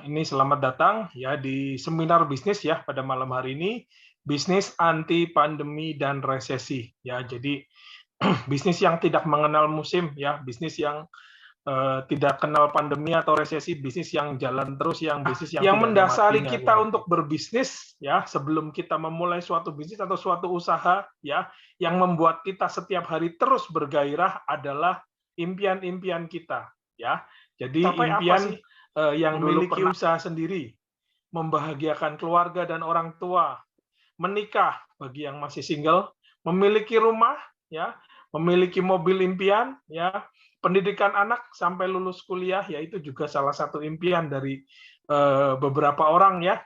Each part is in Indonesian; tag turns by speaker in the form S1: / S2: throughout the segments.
S1: ini selamat datang ya di seminar bisnis ya pada malam hari ini, bisnis anti pandemi dan resesi ya. Jadi bisnis yang tidak mengenal musim ya, bisnis yang tidak kenal pandemi atau resesi, bisnis yang jalan terus, yang bisnis yang mendasari kita untuk berbisnis ya, sebelum kita memulai suatu bisnis atau suatu usaha ya, yang membuat kita setiap hari terus bergairah adalah impian-impian kita ya. Jadi impian yang memiliki usaha sendiri, membahagiakan keluarga dan orang tua, menikah bagi yang masih single, memiliki rumah, ya, memiliki mobil impian, ya, pendidikan anak sampai lulus kuliah, ya itu juga salah satu impian dari beberapa orang ya.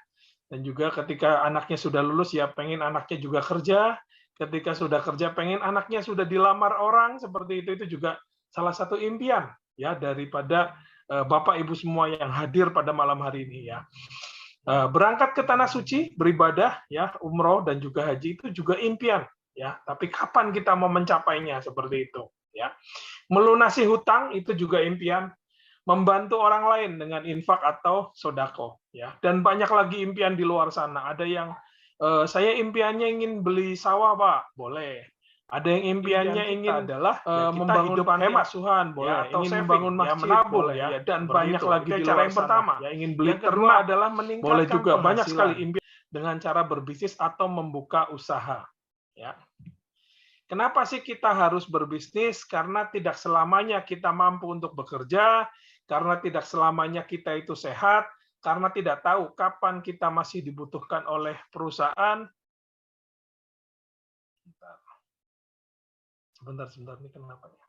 S1: Dan juga ketika anaknya sudah lulus, ya pengen anaknya juga kerja. Ketika sudah kerja, pengen anaknya sudah dilamar orang, seperti itu juga salah satu impian ya daripada Bapak Ibu semua yang hadir pada malam hari ini ya. Berangkat ke tanah suci, beribadah ya, umroh dan juga haji itu juga impian ya. Tapi kapan kita mau mencapainya seperti itu ya. Melunasi hutang itu juga impian, membantu orang lain dengan infak atau sodako ya. Dan banyak lagi impian di luar sana. Ada yang saya impiannya ingin beli sawah, Pak. Boleh. Ada yang impiannya ingin adalah membangun panti asuhan, boleh, ya, atau ingin membangun masjid, ya, menabung, boleh, ya, dan banyak lagi di cara yang pertama. Ya, ingin beli ternak adalah meningkatkan boleh juga banyak sekali impian dengan cara berbisnis atau membuka usaha. Ya. Kenapa sih kita harus berbisnis? Karena tidak selamanya kita mampu untuk bekerja, karena tidak selamanya kita itu sehat, karena tidak tahu kapan kita masih dibutuhkan oleh perusahaan. Sebentar, ini kenapa ya?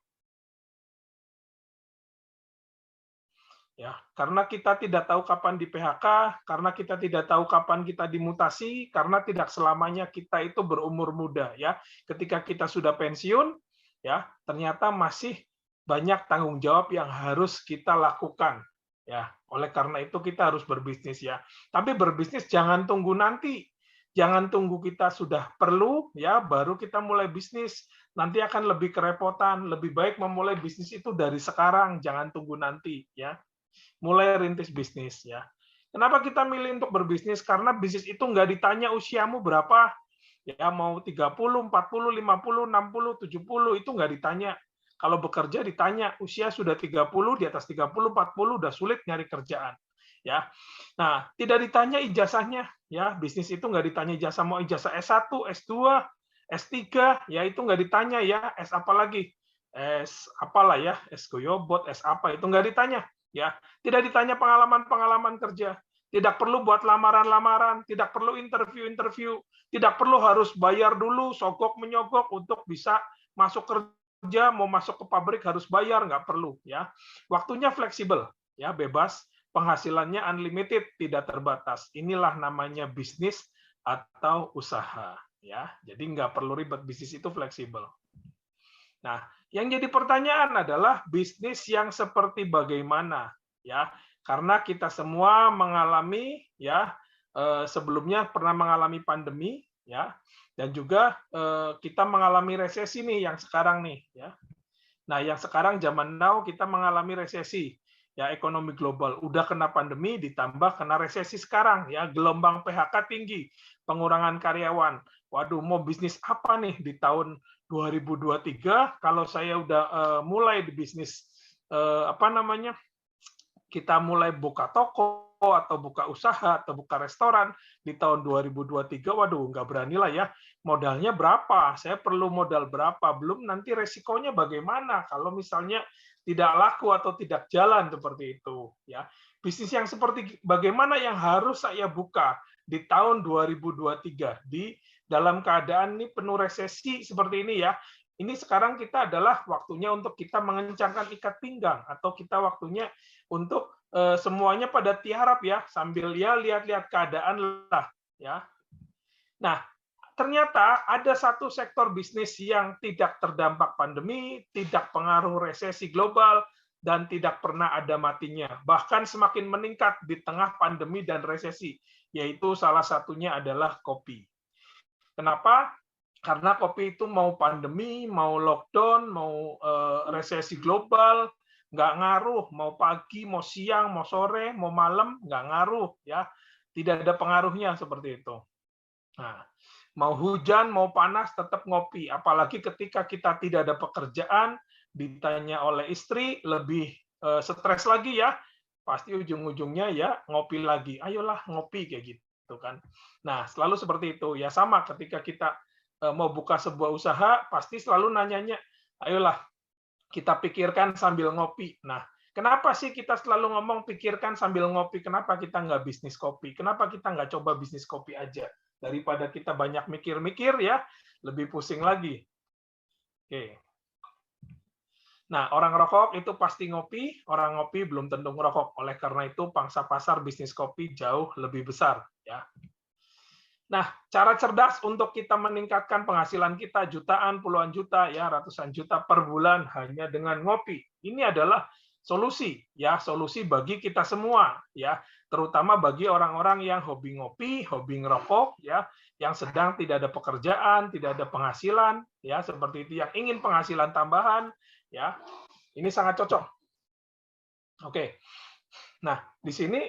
S1: Ya, karena kita tidak tahu kapan di PHK, karena kita tidak tahu kapan kita dimutasi, karena tidak selamanya kita itu berumur muda ya. Ketika kita sudah pensiun, ya, ternyata masih banyak tanggung jawab yang harus kita lakukan. Ya, oleh karena itu kita harus berbisnis ya. Tapi berbisnis jangan tunggu nanti. Jangan tunggu kita sudah perlu ya baru kita mulai bisnis. Nanti akan lebih kerepotan. Lebih baik memulai bisnis itu dari sekarang, jangan tunggu nanti ya. Mulai rintis bisnis ya. Kenapa kita milih untuk berbisnis? Karena bisnis itu nggak ditanya usiamu berapa, ya mau 30, 40, 50, 60, 70 itu nggak ditanya. Kalau bekerja ditanya usia sudah 30, di atas 30, 40 udah sulit nyari kerjaan. Ya. Nah, tidak ditanya ijazahnya, ya. Bisnis itu nggak ditanya ijazah, mau ijazah S1, S2, S3, ya itu nggak ditanya ya, S apa lagi? S apalah ya, S Goyobot, S apa itu nggak ditanya, ya. Tidak ditanya pengalaman-pengalaman kerja, tidak perlu buat lamaran-lamaran, tidak perlu interview-interview, tidak perlu harus bayar dulu, sogok menyogok untuk bisa masuk kerja, mau masuk ke pabrik harus bayar, nggak perlu ya. Waktunya fleksibel, ya bebas, penghasilannya unlimited, tidak terbatas. Inilah namanya bisnis atau usaha ya. Jadi nggak perlu ribet, bisnis itu fleksibel. Nah, yang jadi pertanyaan adalah bisnis yang seperti bagaimana ya. Karena kita semua mengalami ya sebelumnya pernah mengalami pandemi ya, dan juga kita mengalami resesi nih yang sekarang nih ya. Nah, yang sekarang zaman now kita mengalami resesi ya, ekonomi global udah kena pandemi ditambah kena resesi sekarang ya, gelombang PHK tinggi, pengurangan karyawan. Waduh, mau bisnis apa nih di tahun 2023 kalau saya udah mulai di bisnis apa namanya? Kita mulai buka toko atau buka usaha atau buka restoran di tahun 2023, waduh nggak berani lah ya. Modalnya berapa? Saya perlu modal berapa? Belum nanti resikonya bagaimana kalau misalnya tidak laku atau tidak jalan seperti itu ya. Bisnis yang seperti bagaimana yang harus saya buka di tahun 2023 di dalam keadaan ini penuh resesi seperti ini ya. Ini sekarang kita adalah waktunya untuk kita mengencangkan ikat pinggang atau kita waktunya untuk semuanya pada tiarap ya sambil ya lihat-lihat keadaan lah ya. Nah, ternyata ada satu sektor bisnis yang tidak terdampak pandemi, tidak pengaruh resesi global, dan tidak pernah ada matinya. Bahkan semakin meningkat di tengah pandemi dan resesi, yaitu salah satunya adalah kopi. Kenapa? Karena kopi itu mau pandemi, mau lockdown, mau resesi global, nggak ngaruh, mau pagi, mau siang, mau sore, mau malam, nggak ngaruh, ya. Tidak ada pengaruhnya seperti itu. Nah, mau hujan, mau panas, tetap ngopi. Apalagi ketika kita tidak ada pekerjaan, ditanya oleh istri, lebih stres lagi ya. Pasti ujung-ujungnya ya ngopi lagi. Ayolah ngopi kayak gitu kan. Nah, selalu seperti itu. Ya sama ketika kita mau buka sebuah usaha, pasti selalu nanyanya, ayolah kita pikirkan sambil ngopi. Nah, kenapa sih kita selalu ngomong pikirkan sambil ngopi? Kenapa kita nggak bisnis kopi? Kenapa kita nggak coba bisnis kopi aja? Daripada kita banyak mikir-mikir ya, lebih pusing lagi. Oke. Nah, orang rokok itu pasti ngopi, orang ngopi belum tentu ngerokok. Oleh karena itu, pangsa pasar bisnis kopi jauh lebih besar. Ya. Nah, cara cerdas untuk kita meningkatkan penghasilan kita jutaan, puluhan juta, ya ratusan juta per bulan hanya dengan ngopi. Ini adalah solusi, ya solusi bagi kita semua, ya terutama bagi orang-orang yang hobi ngopi, hobi ngerokok, ya yang sedang tidak ada pekerjaan, tidak ada penghasilan, ya seperti itu, yang ingin penghasilan tambahan, ya ini sangat cocok. Oke. Nah, di sini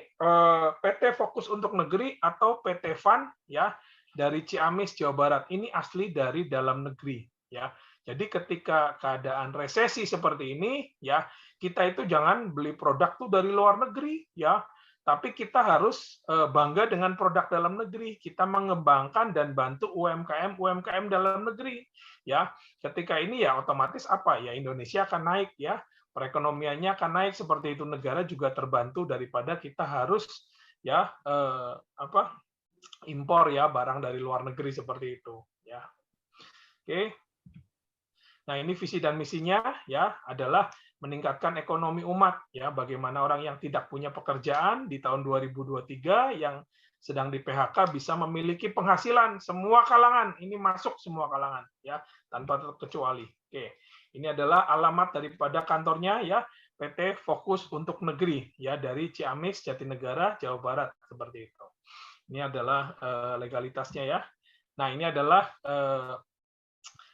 S1: PT Fokus untuk Negeri atau PT FAN ya dari Ciamis, Jawa Barat. Ini asli dari dalam negeri ya. Jadi ketika keadaan resesi seperti ini ya, kita itu jangan beli produk tuh dari luar negeri ya, tapi kita harus bangga dengan produk dalam negeri. Kita mengembangkan dan bantu UMKM dalam negeri ya. Ketika ini ya otomatis apa ya, Indonesia akan naik ya. Perekonomiannya akan naik seperti itu, negara juga terbantu daripada kita harus ya impor ya barang dari luar negeri seperti itu ya. Oke. Nah, ini visi dan misinya ya adalah meningkatkan ekonomi umat ya, bagaimana orang yang tidak punya pekerjaan di tahun 2023 yang sedang di PHK bisa memiliki penghasilan semua kalangan. Ini masuk semua kalangan ya, tanpa terkecuali. Oke. Ini adalah alamat daripada kantornya ya, PT Fokus untuk Negeri ya dari Ciamis, Jatinegara, Jawa Barat seperti itu. Ini adalah legalitasnya ya. Nah, ini adalah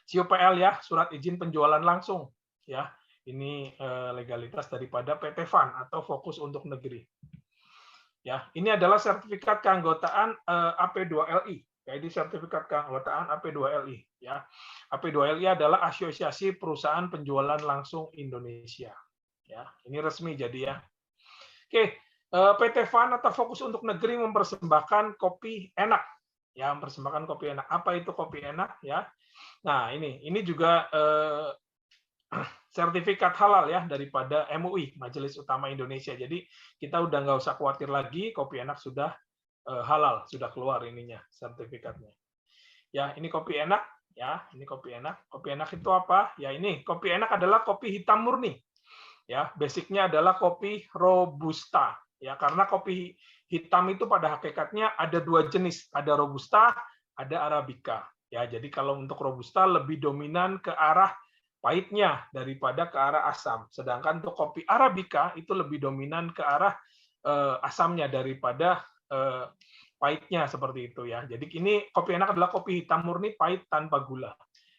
S1: SIOPL ya, surat izin penjualan langsung ya. Ini legalitas daripada PT FAN atau Fokus untuk Negeri. Ya, ini adalah sertifikat keanggotaan AP2LI. Jadi sertifikat keanggotaan AP2LI ya. AP2LI adalah Asosiasi Perusahaan Penjualan Langsung Indonesia. Ya, ini resmi jadi ya. Oke, PT FAN atau Fokus untuk Negeri mempersembahkan kopi enak. Ya, mempersembahkan kopi enak. Apa itu kopi enak ya? Nah, ini juga sertifikat halal ya daripada MUI, Majelis Ulama Indonesia. Jadi kita udah nggak usah khawatir lagi, kopi enak sudah halal, sudah keluar ininya sertifikatnya. Ya, ini kopi enak ya, ini kopi enak. Kopi enak itu apa? Ya ini kopi enak adalah kopi hitam murni. Ya, basicnya adalah kopi robusta. Ya, karena kopi hitam itu pada hakikatnya ada dua jenis, ada robusta, ada arabica. Ya, jadi kalau untuk robusta lebih dominan ke arah pahitnya daripada ke arah asam. Sedangkan untuk kopi arabica itu lebih dominan ke arah asamnya daripada pahitnya seperti itu ya. Jadi ini kopi enak adalah kopi hitam murni pahit tanpa gula.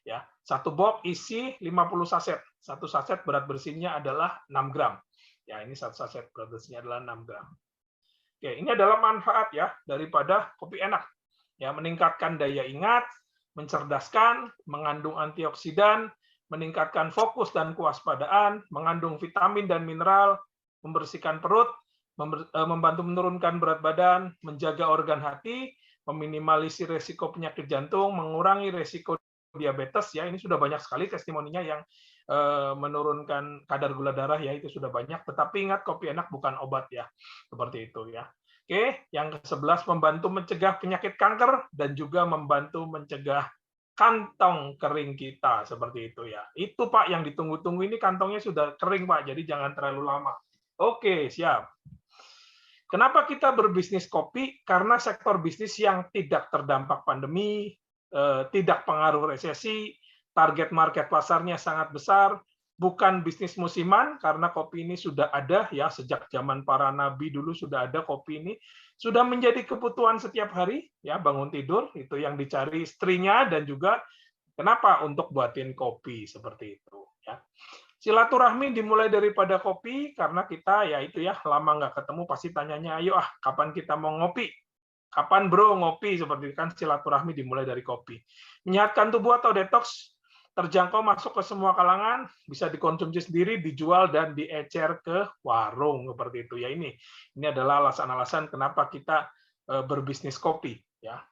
S1: Ya, satu box isi 50 saset. Satu saset berat bersihnya adalah 6 gram. Ya, ini satu saset berat bersihnya adalah 6 gram. Oke, ini adalah manfaat ya daripada kopi enak. Ya, meningkatkan daya ingat, mencerdaskan, mengandung antioksidan, meningkatkan fokus dan kewaspadaan, mengandung vitamin dan mineral, membersihkan perut, membantu menurunkan berat badan, menjaga organ hati, meminimalisir resiko penyakit jantung, mengurangi resiko diabetes ya. Ini sudah banyak sekali testimoninya yang menurunkan kadar gula darah ya, itu sudah banyak. Tetapi ingat, kopi enak bukan obat ya, seperti itu ya. Oke, yang ke-11 membantu mencegah penyakit kanker dan juga membantu mencegah kantong kering kita seperti itu ya. Itu Pak yang ditunggu-tunggu, ini kantongnya sudah kering Pak, jadi jangan terlalu lama. Oke, siap. Kenapa kita berbisnis kopi? Karena sektor bisnis yang tidak terdampak pandemi, tidak pengaruh resesi, target market pasarnya sangat besar, bukan bisnis musiman karena kopi ini sudah ada ya sejak zaman para nabi dulu sudah ada kopi ini, sudah menjadi kebutuhan setiap hari ya, bangun tidur itu yang dicari istrinya dan juga kenapa untuk buatin kopi seperti itu ya. Silaturahmi dimulai daripada kopi, karena kita ya itu ya lama nggak ketemu pasti tanyanya, ayo kapan kita mau ngopi? Kapan bro ngopi? Seperti itu kan silaturahmi dimulai dari kopi. Menyehatkan tubuh atau detox terjangkau masuk ke semua kalangan, bisa dikonsumsi sendiri, dijual dan diecer ke warung seperti itu ya ini adalah alasan-alasan kenapa kita berbisnis kopi ya.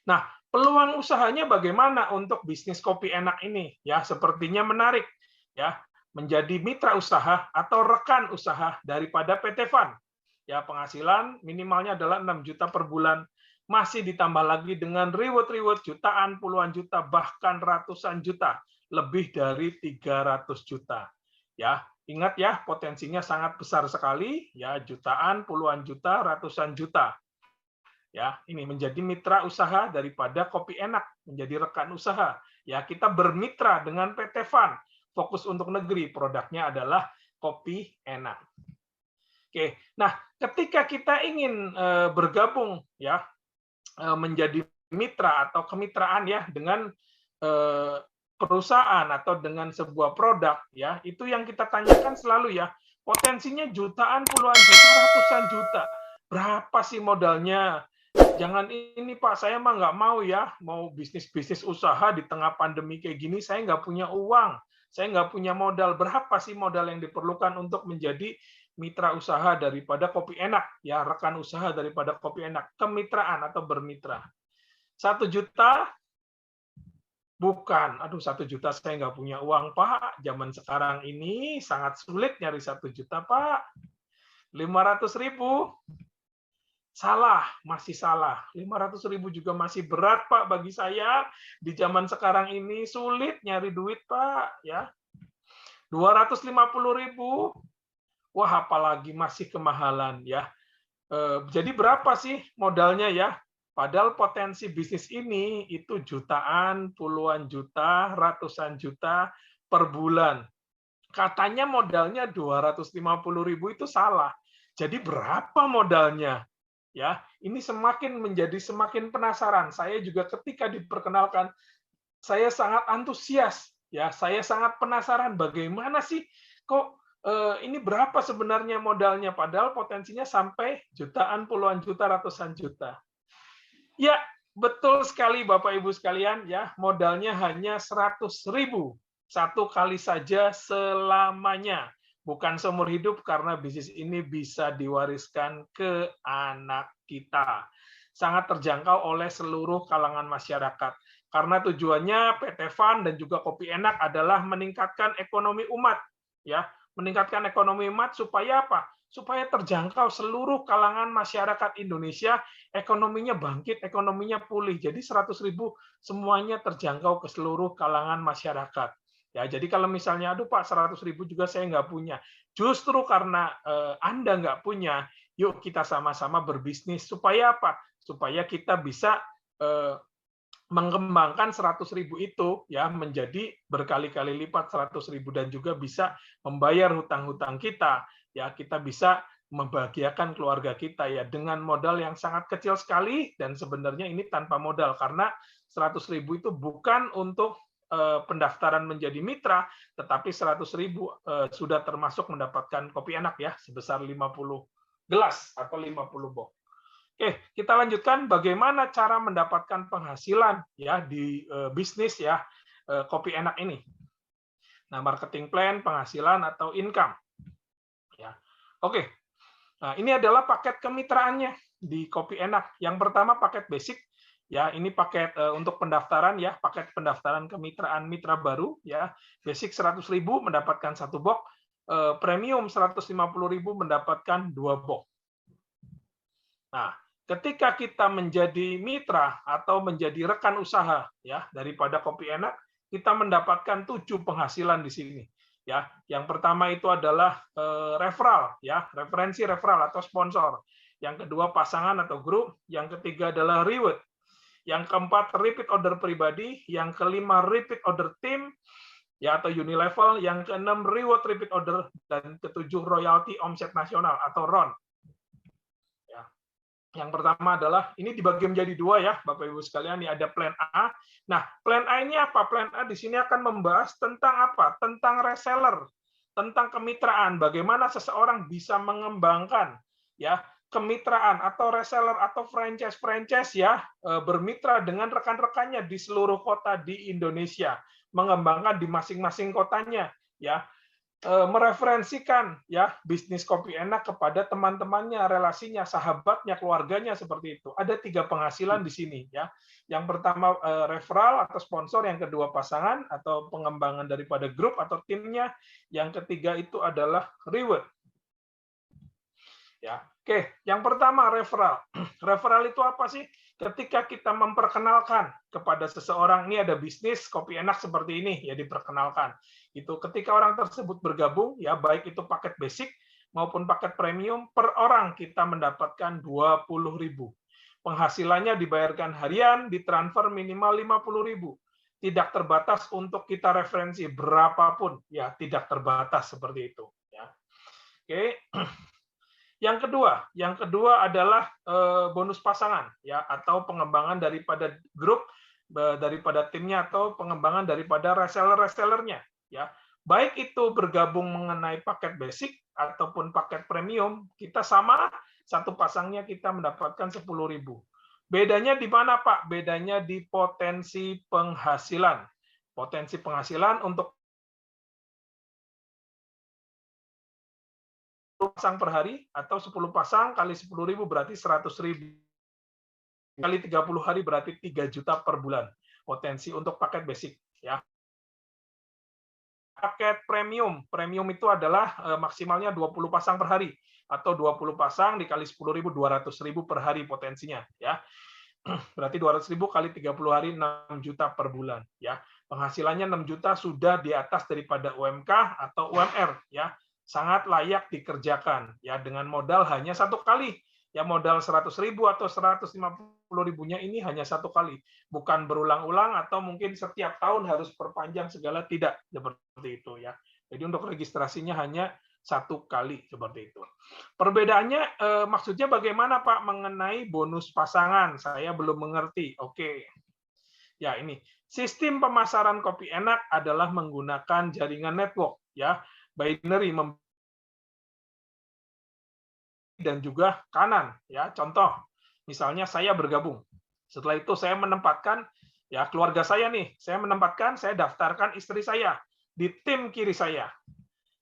S1: Nah, peluang usahanya bagaimana untuk bisnis kopi enak ini? Ya, sepertinya menarik ya, menjadi mitra usaha atau rekan usaha daripada PT Van. Ya, penghasilan minimalnya adalah 6 juta per bulan, masih ditambah lagi dengan reward-reward jutaan, puluhan juta, bahkan ratusan juta, lebih dari 300 juta. Ya, ingat ya, potensinya sangat besar sekali, ya, jutaan, puluhan juta, ratusan juta. Ya, ini menjadi mitra usaha daripada Kopi Enak, menjadi rekan usaha. Ya, kita bermitra dengan PT Van, fokus untuk negeri, produknya adalah Kopi Enak. Oke, nah ketika kita ingin bergabung ya menjadi mitra atau kemitraan ya dengan perusahaan atau dengan sebuah produk ya, itu yang kita tanyakan selalu ya, potensinya jutaan, puluhan juta, ratusan juta. Berapa sih modalnya? Jangan ini Pak, saya mah nggak mau ya, mau bisnis usaha di tengah pandemi kayak gini, saya nggak punya uang, saya nggak punya modal. Berapa sih modal yang diperlukan untuk menjadi mitra usaha daripada Kopi Enak, ya rekan usaha daripada Kopi Enak, kemitraan atau bermitra. 1 juta? Bukan. Aduh, 1 juta saya nggak punya uang Pak, zaman sekarang ini sangat sulit nyari 1 juta Pak. 500.000? Salah, masih salah. 500.000 juga masih berat, Pak, bagi saya. Di zaman sekarang ini sulit nyari duit, Pak. Ya, 250.000. Wah, apalagi masih kemahalan, ya. Jadi berapa sih modalnya, ya? Padahal potensi bisnis ini itu jutaan, puluhan juta, ratusan juta per bulan. Katanya modalnya 250.000 itu salah. Jadi berapa modalnya? Ya, ini semakin penasaran. Saya juga ketika diperkenalkan, saya sangat antusias. Ya, saya sangat penasaran bagaimana sih kok ini berapa sebenarnya modalnya, padahal potensinya sampai jutaan, puluhan juta, ratusan juta. Ya, betul sekali Bapak Ibu sekalian, ya modalnya hanya 100.000 satu kali saja selamanya. Bukan seumur hidup karena bisnis ini bisa diwariskan ke anak kita. Sangat terjangkau oleh seluruh kalangan masyarakat. Karena tujuannya PT Van dan juga Kopi Enak adalah meningkatkan ekonomi umat, ya, meningkatkan ekonomi umat supaya apa? Supaya terjangkau seluruh kalangan masyarakat Indonesia, ekonominya bangkit, ekonominya pulih. Jadi 100.000 semuanya terjangkau ke seluruh kalangan masyarakat. Ya, jadi kalau misalnya, aduh Pak, 100.000 juga saya nggak punya. Justru karena Anda nggak punya, yuk kita sama-sama berbisnis. Supaya apa? Supaya kita bisa mengembangkan 100.000 itu ya menjadi berkali-kali lipat 100.000 dan juga bisa membayar hutang-hutang kita. Ya, kita bisa membahagiakan keluarga kita ya dengan modal yang sangat kecil sekali dan sebenarnya ini tanpa modal karena 100.000 itu bukan untuk pendaftaran menjadi mitra, tetapi 100.000 sudah termasuk mendapatkan Kopi Enak ya sebesar 50 gelas atau 50 box. Oke, kita lanjutkan bagaimana cara mendapatkan penghasilan ya di bisnis ya Kopi Enak ini. Nah, marketing plan, penghasilan atau income. Ya. Oke. Nah, ini adalah paket kemitraannya di Kopi Enak. Yang pertama paket basic. Ya, ini paket untuk pendaftaran ya, paket pendaftaran kemitraan mitra baru ya. Basic 100.000 mendapatkan 1 box, premium 150.000 mendapatkan 2 box. Nah, ketika kita menjadi mitra atau menjadi rekan usaha ya daripada Kopi Enak, kita mendapatkan 7 penghasilan di sini. Ya, yang pertama itu adalah referral ya, referensi referral atau sponsor. Yang kedua pasangan atau grup, yang ketiga adalah reward. Yang keempat, repeat order pribadi. Yang kelima, repeat order team, ya atau unilevel. Yang keenam, reward repeat order. Dan ketujuh, royalty omset nasional atau RON. Ya. Yang pertama adalah, ini dibagi menjadi dua ya, Bapak Ibu sekalian, ini ada plan A. Nah, plan A ini apa? Plan A di sini akan membahas tentang apa? Tentang reseller, tentang kemitraan, bagaimana seseorang bisa mengembangkan ya kemitraan atau reseller atau franchise ya, bermitra dengan rekan-rekannya di seluruh kota di Indonesia, mengembangkan di masing-masing kotanya ya, mereferensikan ya bisnis kopi enak kepada teman-temannya, relasinya, sahabatnya, keluarganya seperti itu. Ada 3 penghasilan di sini ya. Yang pertama referral atau sponsor, yang kedua pasangan atau pengembangan daripada grup atau timnya, yang ketiga itu adalah reward. Ya. Oke, yang pertama referral. Referral itu apa sih? Ketika kita memperkenalkan kepada seseorang, ini ada bisnis kopi enak seperti ini, ya diperkenalkan. Itu ketika orang tersebut bergabung, ya baik itu paket basic maupun paket premium, per orang kita mendapatkan 20.000. Penghasilannya dibayarkan harian, ditransfer minimal 50.000. Tidak terbatas untuk kita referensi berapapun, ya tidak terbatas seperti itu. Ya. Oke. Yang kedua adalah bonus pasangan ya, atau pengembangan daripada grup, daripada timnya, atau pengembangan daripada reseller-resellernya ya. Baik itu bergabung mengenai paket basic ataupun paket premium, kita sama, satu pasangnya kita mendapatkan 10.000. Bedanya di mana, Pak? Bedanya di potensi penghasilan. Potensi penghasilan untuk pasang per hari atau 10 pasang kali 10.000 berarti 100.000. Kali 30 hari berarti 3 juta per bulan. Potensi untuk paket basic ya. Paket premium. Premium itu adalah maksimalnya 20 pasang per hari atau 20 pasang dikali 10.000, 200.000 per hari potensinya ya. Berarti 200.000 kali 30 hari 6 juta per bulan ya. Penghasilannya 6 juta sudah di atas daripada UMK atau UMR ya. Sangat layak dikerjakan ya, dengan modal hanya satu kali ya, modal 100.000 atau 150.000-nya ini hanya satu kali, bukan berulang-ulang atau mungkin setiap tahun harus perpanjang segala, tidak seperti itu ya. Jadi untuk registrasinya hanya satu kali seperti itu. Perbedaannya maksudnya bagaimana Pak mengenai bonus pasangan? Saya belum mengerti. Oke. Ya, ini sistem pemasaran kopi enak adalah menggunakan jaringan network ya. Binary dan juga kanan ya. Contoh, misalnya saya bergabung. Setelah itu saya menempatkan ya keluarga saya nih, saya daftarkan istri saya di tim kiri saya.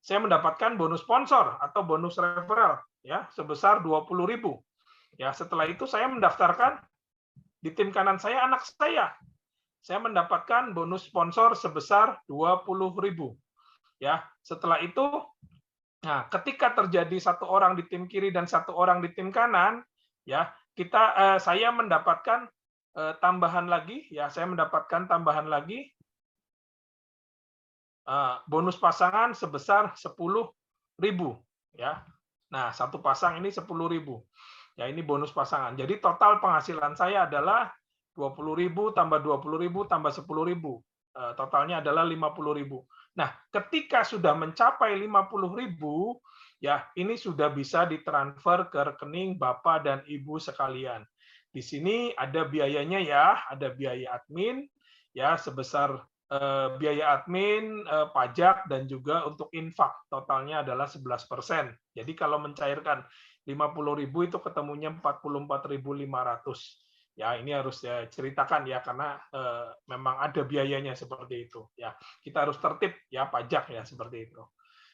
S1: Saya mendapatkan bonus sponsor atau bonus referral ya sebesar 20.000. Ya, setelah itu saya mendaftarkan di tim kanan saya anak saya. Saya mendapatkan bonus sponsor sebesar 20.000. Ya, setelah itu, nah, ketika terjadi satu orang di tim kiri dan satu orang di tim kanan, ya saya mendapatkan tambahan lagi, ya saya mendapatkan tambahan lagi bonus pasangan sebesar 10.000, ya. Nah, satu pasang ini 10.000. Ya, ini bonus pasangan. Jadi total penghasilan saya adalah 20.000 tambah 20.000 tambah 10.000. Totalnya adalah 50.000. Nah, ketika sudah mencapai 50.000, ya ini sudah bisa ditransfer ke rekening Bapak dan Ibu sekalian. Di sini ada biayanya ya, ada biaya admin ya sebesar biaya admin, pajak dan juga untuk infak. Totalnya adalah 11%. Jadi kalau mencairkan 50.000 itu ketemunya 44.500. Ya, ini harus ya ceritakan ya, karena memang ada biayanya seperti itu ya. Kita harus tertib ya pajak ya seperti itu.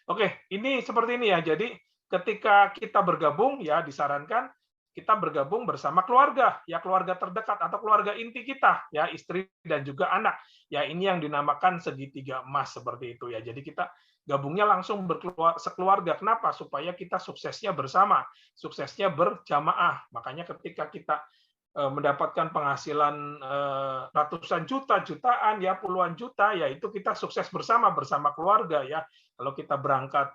S1: Oke, ini seperti ini ya. Jadi ketika kita bergabung ya disarankan kita bergabung bersama keluarga ya, keluarga terdekat atau keluarga inti kita ya, istri dan juga anak. Ya, ini yang dinamakan segitiga emas seperti itu ya. Jadi kita gabungnya langsung sekeluarga. Kenapa? Supaya kita suksesnya bersama, suksesnya berjamaah. Makanya ketika kita mendapatkan penghasilan ratusan juta, jutaan, ya puluhan juta, ya itu kita sukses bersama keluarga ya. Kalau kita berangkat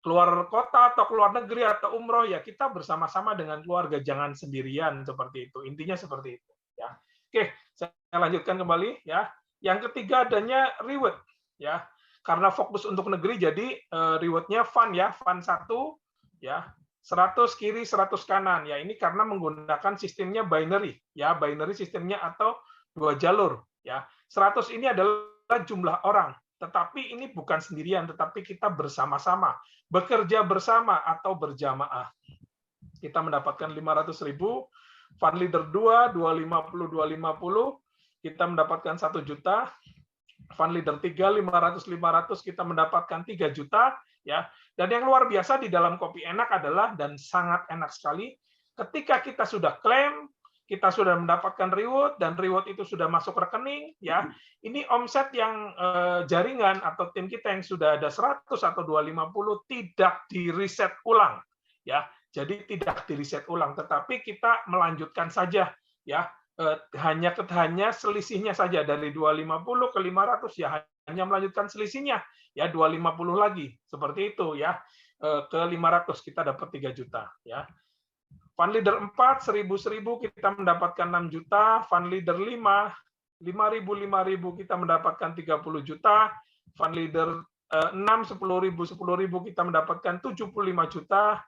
S1: keluar kota atau keluar negeri atau umroh, ya kita bersama-sama dengan keluarga, jangan sendirian seperti itu. Intinya seperti itu ya. Oke, saya lanjutkan kembali ya. Yang ketiga adanya reward ya. Karena fokus untuk negeri, jadi rewardnya fund ya, fund 1 ya. 100 kiri, 100 kanan. Ya, ini karena menggunakan sistemnya binary, ya, binary sistemnya atau 2 jalur, ya. 100 ini adalah jumlah orang, tetapi ini bukan sendirian, tetapi kita bersama-sama, bekerja bersama atau berjamaah. Kita mendapatkan 500.000, fund leader 2, 250, 250, kita mendapatkan 1 juta, fund leader 3, 500, kita mendapatkan 3 juta, ya. Dan yang luar biasa di dalam Kopi Enak adalah, dan sangat enak sekali, ketika kita sudah klaim, kita sudah mendapatkan reward, dan reward itu sudah masuk rekening, ya. Ini omset yang jaringan atau tim kita yang sudah ada 100 atau 250 tidak di reset ulang, ya. Jadi tidak di reset ulang, tetapi kita melanjutkan saja, ya. Hanya selisihnya saja dari 250 ke 500, ya, hanya melanjutkan selisihnya, ya, 250 lagi, seperti itu, ya. Ke 500 kita dapat 3 juta, ya. Fund leader 4, 1.000 kita mendapatkan 6 juta, fund leader 5, 5.000 kita mendapatkan 30 juta, fund leader 6, 10.000 kita mendapatkan 75 juta,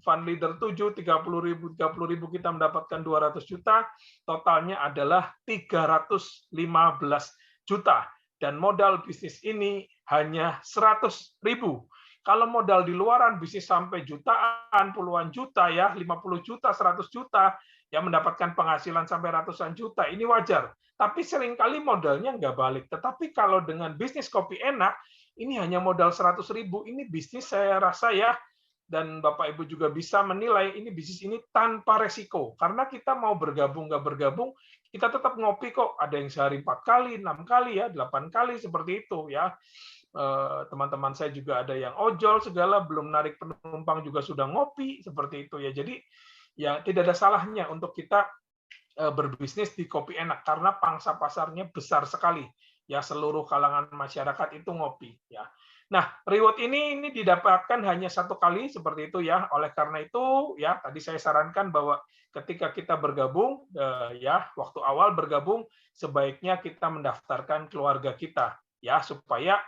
S1: fund leader 7, 30.000 kita mendapatkan 200 juta, totalnya adalah 315 juta. Dan modal bisnis ini hanya 100.000. Kalau modal di luaran bisnis sampai jutaan, puluhan juta, ya, 50 juta, 100 juta, ya, mendapatkan penghasilan sampai ratusan juta, ini wajar. Tapi seringkali modalnya nggak balik. Tetapi kalau dengan bisnis Kopi Enak, ini hanya modal 100.000, ini bisnis saya rasa, ya, dan Bapak Ibu juga bisa menilai ini bisnis ini tanpa resiko. Karena kita mau bergabung, nggak bergabung, kita tetap ngopi kok. Ada yang sehari 4 kali, 6 kali, ya, 8 kali, seperti itu, ya. Teman-teman saya juga ada yang ojol segala, belum narik penumpang juga sudah ngopi, seperti itu, ya. Jadi ya tidak ada salahnya untuk kita berbisnis di Kopi Enak karena pangsa pasarnya besar sekali, ya, seluruh kalangan masyarakat itu ngopi, ya. Nah, reward ini didapatkan hanya 1 kali, seperti itu, ya. Oleh karena itu, ya, tadi saya sarankan bahwa ketika kita bergabung, ya, waktu awal bergabung sebaiknya kita mendaftarkan keluarga kita, ya, supaya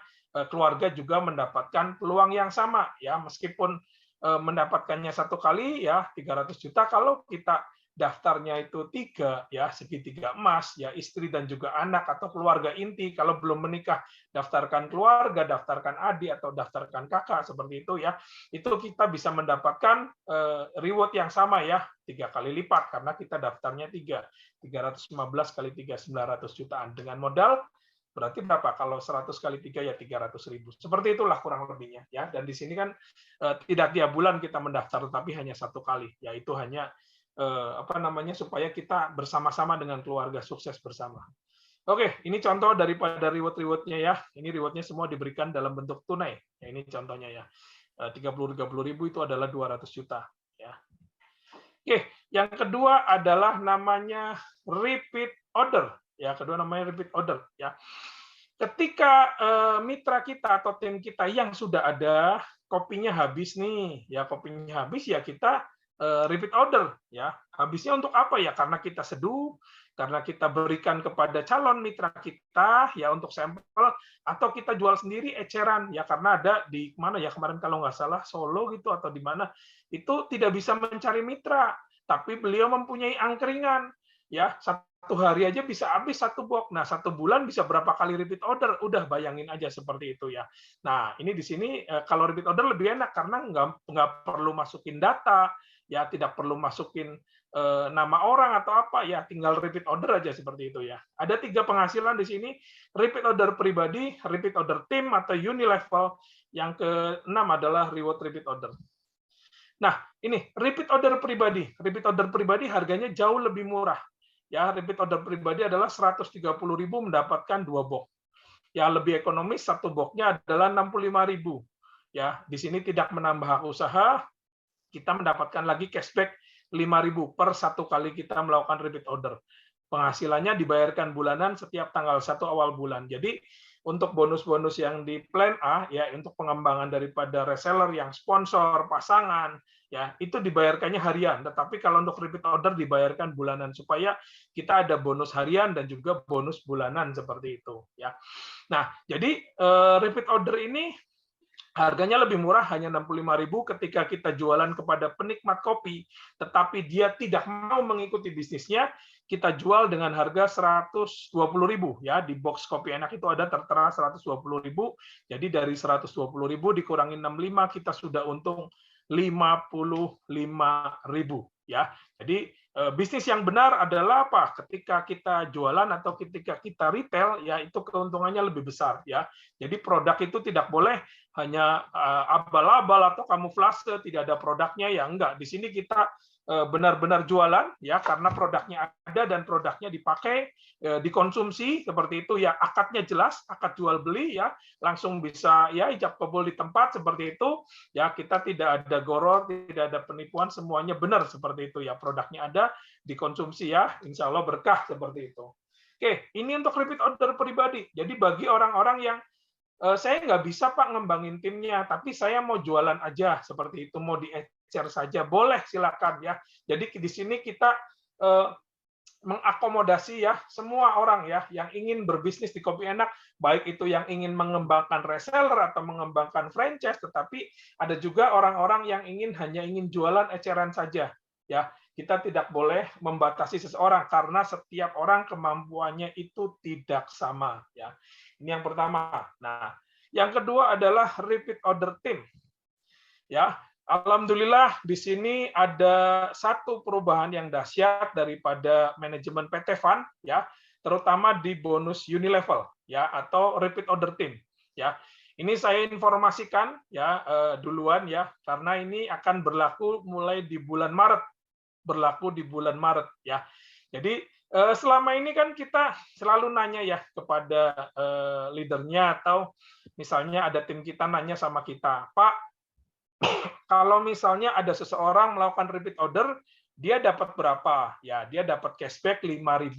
S1: keluarga juga mendapatkan peluang yang sama, ya, meskipun mendapatkannya 1 kali, ya, 300 juta, kalau kita daftarnya itu 3, ya, segitiga emas, ya, istri dan juga anak atau keluarga inti, kalau belum menikah daftarkan keluarga, daftarkan adik atau daftarkan kakak, seperti itu, ya, itu kita bisa mendapatkan reward yang sama, ya, 3 kali lipat karena kita daftarnya 315 kali 3, 900 jutaan dengan modal. Berarti berapa? Kalau 100 kali 3, ya 300.000. Seperti itulah kurang lebihnya, ya. Dan di sini kan tidak tiap bulan kita mendaftar, tapi hanya 1 kali. Yaitu hanya supaya kita bersama-sama dengan keluarga sukses bersama. Oke, ini contoh daripada reward-rewardnya, ya. Ini rewardnya semua diberikan dalam bentuk tunai. Ya, ini contohnya, ya. 30.000 itu adalah 200 juta, ya. Oke, yang kedua adalah namanya repeat order. Ya, kedua namanya repeat order, ya. Ketika mitra kita atau tim kita yang sudah ada kopinya habis nih, ya, kopinya habis, ya, kita repeat order, ya. Habisnya untuk apa, ya? Karena kita seduh, karena kita berikan kepada calon mitra kita, ya, untuk sampel, atau kita jual sendiri eceran, ya, karena ada di mana, ya, kemarin kalau nggak salah Solo gitu atau di mana itu tidak bisa mencari mitra, tapi beliau mempunyai angkringan, ya, 1 hari aja bisa habis 1 box. Nah, 1 bulan bisa berapa kali repeat order? Udah bayangin aja seperti itu, ya. Nah, ini di sini kalau repeat order lebih enak karena nggak perlu masukin data, ya, tidak perlu masukin nama orang atau apa, ya, tinggal repeat order aja seperti itu, ya. Ada 3 penghasilan di sini, repeat order pribadi, repeat order tim atau unilevel, yang ke-6 adalah reward repeat order. Nah, ini repeat order pribadi. Repeat order pribadi harganya jauh lebih murah. Ya, repeat order pribadi adalah 130.000 mendapatkan 2 box. Ya, lebih ekonomis, 1 boxnya adalah 65.000. Ya, di sini tidak menambah hak usaha, kita mendapatkan lagi cashback 5.000 per 1 kali kita melakukan repeat order. Penghasilannya dibayarkan bulanan setiap tanggal 1 awal bulan. Jadi untuk bonus-bonus yang di plan A, ya, untuk pengembangan daripada reseller yang sponsor, pasangan, ya, itu dibayarkannya harian. Tetapi kalau untuk repeat order dibayarkan bulanan supaya kita ada bonus harian dan juga bonus bulanan seperti itu, ya. Nah, jadi repeat order ini harganya lebih murah, hanya 65.000 ketika kita jualan kepada penikmat kopi, tetapi dia tidak mau mengikuti bisnisnya, kita jual dengan harga 120.000 ya. Di box kopi enak itu ada tertera 120.000. Jadi dari 120.000 dikurangi 65 kita sudah untung 55.000 ya. Jadi bisnis yang benar adalah apa? Ketika kita jualan atau ketika kita retail, ya itu keuntungannya lebih besar ya. Jadi produk itu tidak boleh hanya abal-abal atau kamuflase, tidak ada produknya ya enggak. Di sini kita benar-benar jualan ya karena produknya ada dan produknya dipakai, dikonsumsi seperti itu ya, akadnya jelas, akad jual beli ya, langsung bisa ya ijab kabul di tempat seperti itu ya, kita tidak ada goror, tidak ada penipuan, semuanya benar seperti itu ya, produknya ada, dikonsumsi ya, insya Allah berkah seperti itu. Oke, ini untuk repeat order pribadi. Jadi bagi orang-orang yang saya nggak bisa Pak ngembangin timnya, tapi saya mau jualan aja seperti itu, mau di-share saja, boleh silakan ya. Jadi di sini kita mengakomodasi ya semua orang ya yang ingin berbisnis di Kopi Enak, baik itu yang ingin mengembangkan reseller atau mengembangkan franchise, tetapi ada juga orang-orang yang hanya ingin jualan eceran saja ya. Kita tidak boleh membatasi seseorang karena setiap orang kemampuannya itu tidak sama ya. Ini yang pertama. Nah, yang kedua adalah repeat order team. Ya, alhamdulillah di sini ada satu perubahan yang dahsyat daripada manajemen PT Fun ya, terutama di bonus Unilevel ya atau repeat order team ya. Ini saya informasikan ya duluan ya karena ini akan berlaku mulai di bulan Maret. Ya. Jadi selama ini kan kita selalu nanya ya kepada leadernya atau misalnya ada tim kita nanya sama kita, Pak, kalau misalnya ada seseorang melakukan repeat order, dia dapat berapa? Ya, dia dapat cashback 5.000.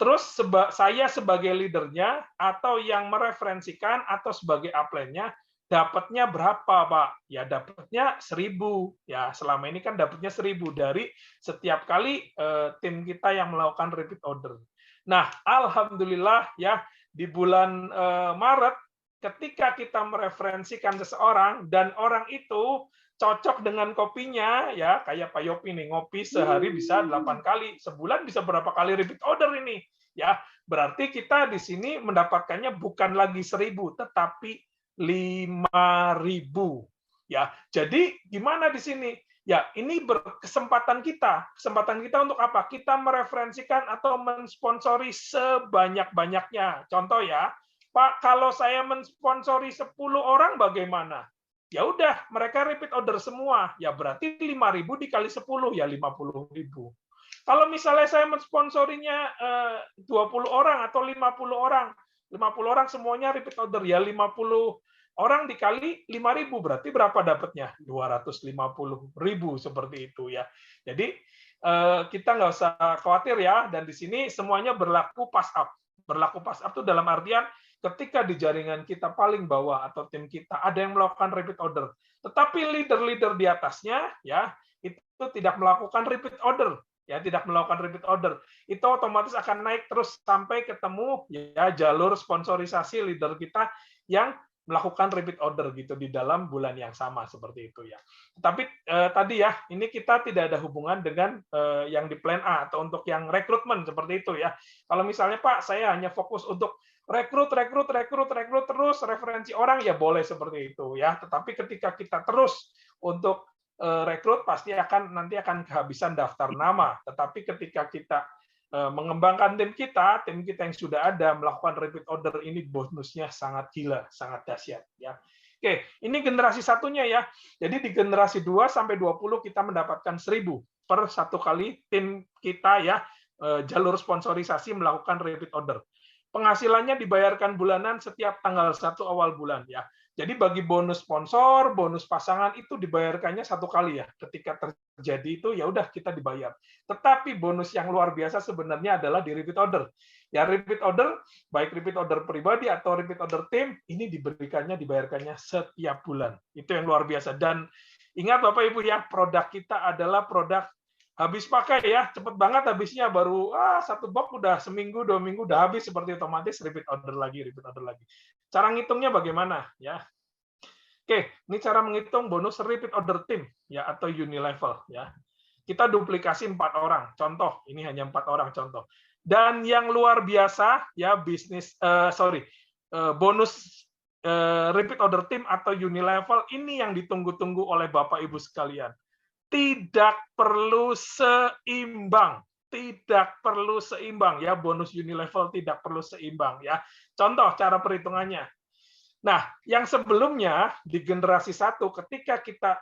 S1: Terus saya sebagai leadernya atau yang mereferensikan atau sebagai upline-nya dapatnya berapa, Pak? Ya, dapatnya 1.000. Ya, selama ini kan dapatnya 1.000 dari setiap kali tim kita yang melakukan repeat order. Nah, alhamdulillah ya di bulan Maret ketika kita mereferensikan seseorang dan orang itu cocok dengan kopinya ya, kayak Pak Yopi nih, ngopi sehari bisa 8 kali, sebulan bisa berapa kali repeat order ini? Ya, berarti kita di sini mendapatkannya bukan lagi 1.000 tetapi 5.000 ya. Jadi gimana di sini? Ya, ini kesempatan kita untuk apa? Kita mereferensikan atau mensponsori sebanyak-banyaknya. Contoh ya, Pak, kalau saya mensponsori 10 orang bagaimana? Ya udah, mereka repeat order semua. Ya berarti 5.000 dikali 10 ya 50.000. Kalau misalnya saya mensponsorinya 20 orang atau 50 orang, 50 orang semuanya repeat order ya 50 orang dikali 5.000 berarti berapa dapatnya? 250.000 seperti itu ya. Jadi kita nggak usah khawatir ya, dan di sini semuanya berlaku pass up. Berlaku pass up itu dalam artian ketika di jaringan kita paling bawah atau tim kita ada yang melakukan repeat order, tetapi leader-leader di atasnya ya itu tidak melakukan repeat order. Ya, tidak melakukan repeat order, itu otomatis akan naik terus sampai ketemu ya jalur sponsorisasi leader kita yang melakukan repeat order gitu di dalam bulan yang sama seperti itu ya. Tapi tadi ya, ini kita tidak ada hubungan dengan yang di plan A atau untuk yang rekrutmen seperti itu ya. Kalau misalnya Pak, saya hanya fokus untuk rekrut terus referensi orang ya boleh seperti itu ya. Tetapi ketika kita terus untuk rekrut pasti nanti akan kehabisan daftar nama. Tetapi ketika kita mengembangkan tim kita yang sudah ada melakukan repeat order ini bonusnya sangat gila, sangat dahsyat ya. Oke, ini generasi satunya ya. Jadi di generasi 2 sampai 20 kita mendapatkan 1.000 per satu kali tim kita ya jalur sponsorisasi melakukan repeat order. Penghasilannya dibayarkan bulanan setiap tanggal 1 awal bulan ya. Jadi bagi bonus sponsor, bonus pasangan itu dibayarkannya satu kali ya. Ketika terjadi itu ya udah kita dibayar. Tetapi bonus yang luar biasa sebenarnya adalah di repeat order. Ya repeat order, baik repeat order pribadi atau repeat order tim, ini dibayarkannya setiap bulan. Itu yang luar biasa. Dan ingat Bapak Ibu ya, produk kita adalah produk habis pakai ya, cepet banget habisnya, baru satu box udah seminggu 2 minggu udah habis, seperti otomatis repeat order lagi. Cara ngitungnya bagaimana ya? Oke, ini cara menghitung bonus repeat order team ya atau unilevel ya. Kita duplikasi 4 orang. Contoh, ini hanya 4 orang contoh. Dan yang luar biasa ya bonus repeat order team atau unilevel ini yang ditunggu-tunggu oleh Bapak Ibu sekalian. Tidak perlu seimbang, tidak perlu seimbang ya, bonus unilevel tidak perlu seimbang ya. Contoh cara perhitungannya. Nah, yang sebelumnya di generasi 1 ketika kita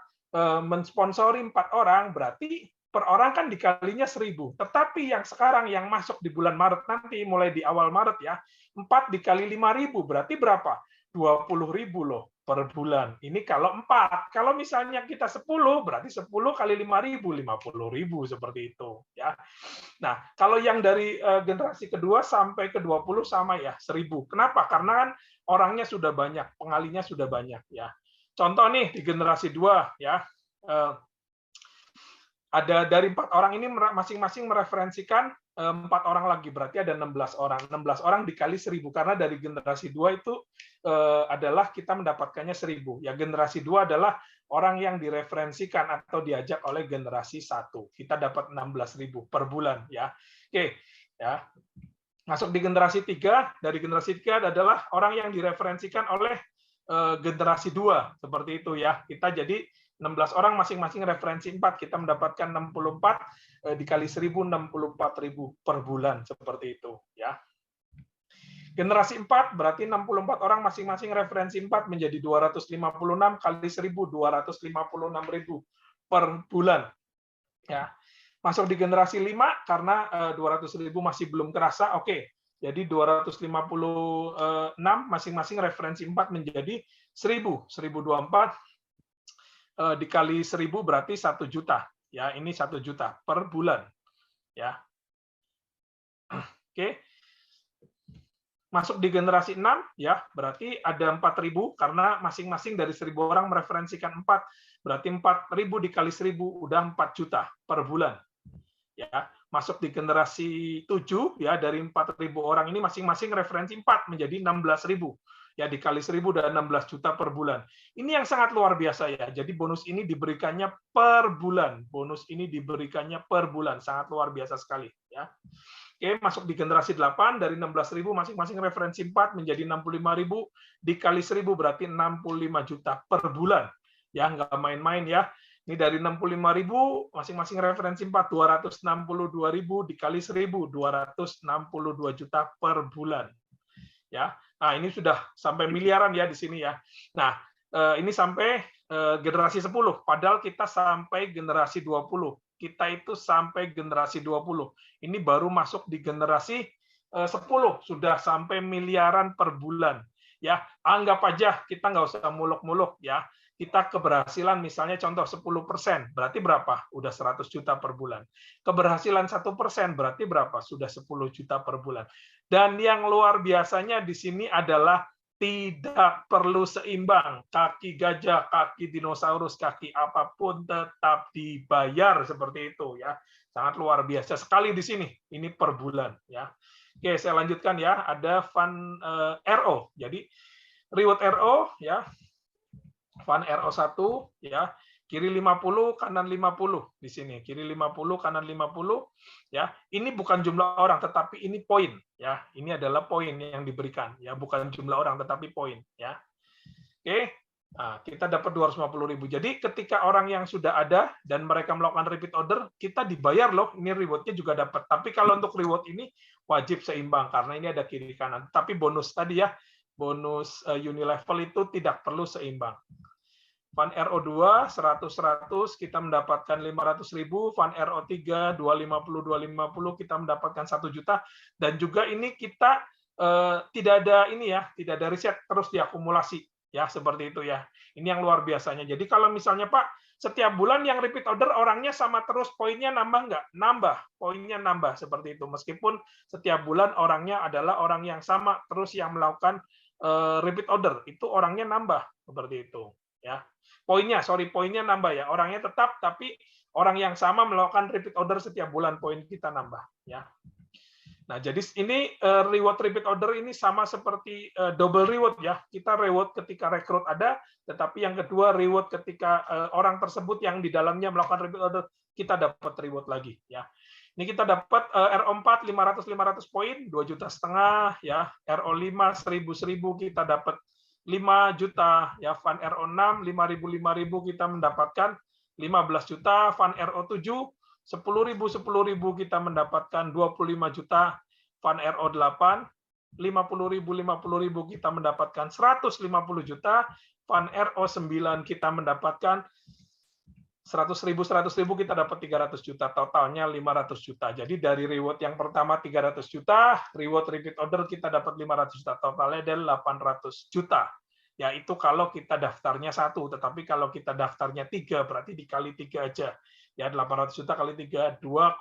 S1: mensponsori 4 orang, berarti per orang kan dikalinya 1.000. Tetapi yang sekarang yang masuk di bulan Maret nanti, mulai di awal Maret ya, 4 dikali 5.000 berarti berapa? 20.000 loh per bulan. Ini kalau 4. Kalau misalnya kita 10, berarti 10 kali 5.000, 50.000 seperti itu ya. Nah, kalau yang dari generasi kedua sampai ke 20 sama ya, 1.000. Kenapa? Karena kan orangnya sudah banyak, pengalinya sudah banyak ya. Contoh nih di generasi 2 ya. Ada dari 4 orang ini masing-masing mereferensikan 4 orang lagi, berarti ada 16 orang. 16 orang dikali 1.000 karena dari generasi 2 itu adalah kita mendapatkannya 1.000. Ya, generasi 2 adalah orang yang direferensikan atau diajak oleh generasi 1. Kita dapat 16.000 per bulan ya. Oke, ya. Masuk di generasi 3, dari generasi 3 adalah orang yang direferensikan oleh generasi 2, seperti itu ya. Kita jadi 16 orang masing-masing referensi 4, kita mendapatkan 64 dikali 1.000, 64.000 per bulan, seperti itu ya. Generasi 4 berarti 64 orang masing-masing referensi 4 menjadi 256 kali 1.000, 256.000 per bulan ya. Masuk di generasi 5 karena 200.000 masih belum kerasa, oke. Jadi 256 masing-masing referensi 4 menjadi 1.000, 1.024 dikali 1.000 berarti 1 juta. Ya, ini 1 juta per bulan. Ya. Oke. Masuk di generasi 6 ya, berarti ada 4.000 karena masing-masing dari 1.000 orang mereferensikan 4, berarti 4.000 dikali 1.000 udah 4 juta per bulan. Ya, masuk di generasi 7 ya, dari 4.000 orang ini masing-masing referensi 4 menjadi 16.000. Ya, dikali 1.000 udah 16 juta per bulan. Ini yang sangat luar biasa ya. Jadi bonus ini diberikannya per bulan. Bonus ini diberikannya per bulan, sangat luar biasa sekali ya. Oke, masuk di generasi 8 dari 16.000 masing-masing referensi 4 menjadi 65.000 dikali 1.000 berarti 65 juta per bulan. Ya, nggak main-main ya. Ini dari 65.000 masing-masing referensi 4 262.000 dikali 1.000 262 juta per bulan. Ya. Nah, ini sudah sampai miliaran ya di sini ya. Nah, ini sampai generasi 10, padahal kita sampai generasi 20. Kita itu sampai generasi 20. Ini baru masuk di generasi 10, sudah sampai miliaran per bulan. Ya, anggap aja kita nggak usah muluk-muluk ya. Kita keberhasilan misalnya contoh 10%, berarti berapa? Udah 100 juta per bulan. Keberhasilan 1% berarti berapa? Sudah 10 juta per bulan. Dan yang luar biasanya di sini adalah tidak perlu seimbang. Kaki gajah, kaki dinosaurus, kaki apapun tetap dibayar seperti itu ya. Sangat luar biasa sekali di sini. Ini per bulan ya. Oke, saya lanjutkan ya. Ada fund RO. Jadi reward RO ya. Fund RO1 ya. Kiri 50, kanan 50 di sini. Kiri 50, kanan 50 ya. Ini bukan jumlah orang tetapi ini poin ya. Ini adalah poin yang diberikan ya, bukan jumlah orang tetapi poin ya. Oke. Nah, kita dapat 250.000. Jadi ketika orang yang sudah ada dan mereka melakukan repeat order, kita dibayar loh. Ini reward-nya juga dapat. Tapi kalau untuk reward ini wajib seimbang karena ini ada kiri kanan. Tapi bonus tadi ya, bonus unilevel itu tidak perlu seimbang. Fund RO2 100-100 kita mendapatkan 500.000, Fund RO3 250 kita mendapatkan 1 juta, dan juga ini kita tidak ada ini ya, tidak ada riset, terus diakumulasi ya, seperti itu ya. Ini yang luar biasanya. Jadi kalau misalnya Pak setiap bulan yang repeat order orangnya sama terus, poinnya nambah nggak? Nambah, poinnya nambah seperti itu. Meskipun setiap bulan orangnya adalah orang yang sama terus yang melakukan repeat order, itu orangnya nambah seperti itu ya. Poinnya nambah ya. Orangnya tetap, tapi orang yang sama melakukan repeat order setiap bulan, poin kita nambah. Ya. Nah, jadi ini reward repeat order ini sama seperti double reward ya. Kita reward ketika rekrut ada, tetapi yang kedua reward ketika orang tersebut yang di dalamnya melakukan repeat order, kita dapat reward lagi ya. Ini kita dapat RO4 500 poin, 2,5 juta ya. RO5 1000 kita dapat 5 juta ya. Fund RO6 5.000 kita mendapatkan 15 juta, Fund RO7 10.000 kita mendapatkan 25 juta, Fund RO8 50.000 kita mendapatkan 150 juta, Fund RO9 kita mendapatkan 100.000 kita dapat 300 juta, totalnya 500 juta. Jadi dari reward yang pertama 300 juta, reward repeat order kita dapat 500 juta, totalnya adalah 800 juta. Ya itu kalau kita daftarnya 1, tetapi kalau kita daftarnya 3 berarti dikali 3 aja. Ya 800 juta kali 3 2,4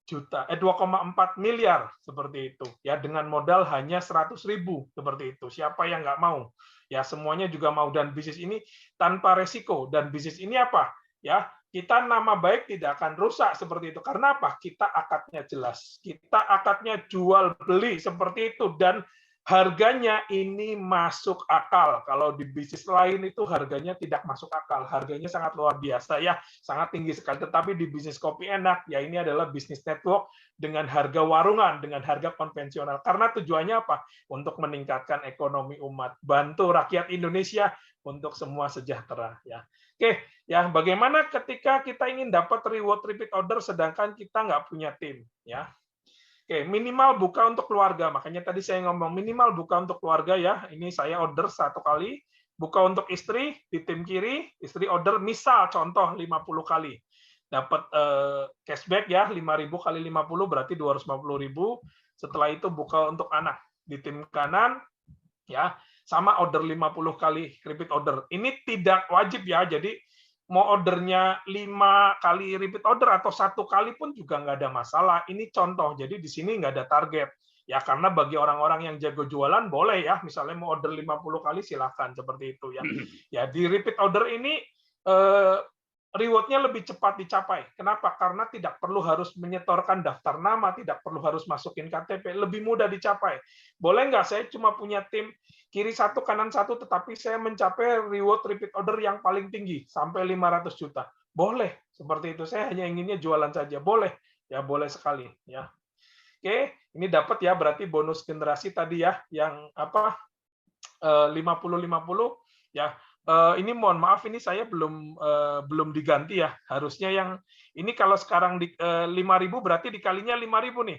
S1: juta 2,4 miliar seperti itu ya, dengan modal hanya 100.000 seperti itu. Siapa yang nggak mau? Ya semuanya juga mau, dan bisnis ini tanpa resiko, dan bisnis ini apa? Ya, kita nama baik tidak akan rusak seperti itu. Karena apa? Kita akadnya jelas. Kita akadnya jual beli seperti itu, dan harganya ini masuk akal. Kalau di bisnis lain itu harganya tidak masuk akal. Harganya sangat luar biasa ya, sangat tinggi sekali. Tetapi di bisnis Kopi Enak, ya ini adalah bisnis network dengan harga warungan, dengan harga konvensional. Karena tujuannya apa? Untuk meningkatkan ekonomi umat, bantu rakyat Indonesia untuk semua sejahtera ya. Oke, ya bagaimana ketika kita ingin dapat reward repeat order sedangkan kita nggak punya tim ya. Oke, minimal buka untuk keluarga. Makanya tadi saya ngomong minimal buka untuk keluarga ya. Ini saya order 1 kali. Buka untuk istri di tim kiri, istri order misal contoh 50 kali. Dapat cashback ya, 5.000 kali 50 berarti 250.000. Setelah itu buka untuk anak di tim kanan ya, sama order 50 kali repeat order. Ini tidak wajib ya. Jadi mau ordernya 5 kali repeat order atau 1 kali pun juga nggak ada masalah. Ini contoh, jadi di sini nggak ada target. Ya, karena bagi orang-orang yang jago jualan, boleh ya, misalnya mau order 50 kali, silahkan, seperti itu ya. Ya, di repeat order ini, reward-nya lebih cepat dicapai. Kenapa? Karena tidak perlu harus menyetorkan daftar nama, tidak perlu harus masukin KTP, lebih mudah dicapai. Boleh nggak saya cuma punya tim kiri 1, kanan 1, tetapi saya mencapai reward repeat order yang paling tinggi, sampai 500 juta. Boleh, seperti itu. Saya hanya inginnya jualan saja. Boleh, ya boleh sekali. Ya. Oke, ini dapat ya, berarti bonus generasi tadi ya, yang apa 50-50, ya. Ini mohon maaf, ini saya belum diganti ya. Harusnya yang ini kalau sekarang di 5.000 berarti dikalinya 5.000 nih.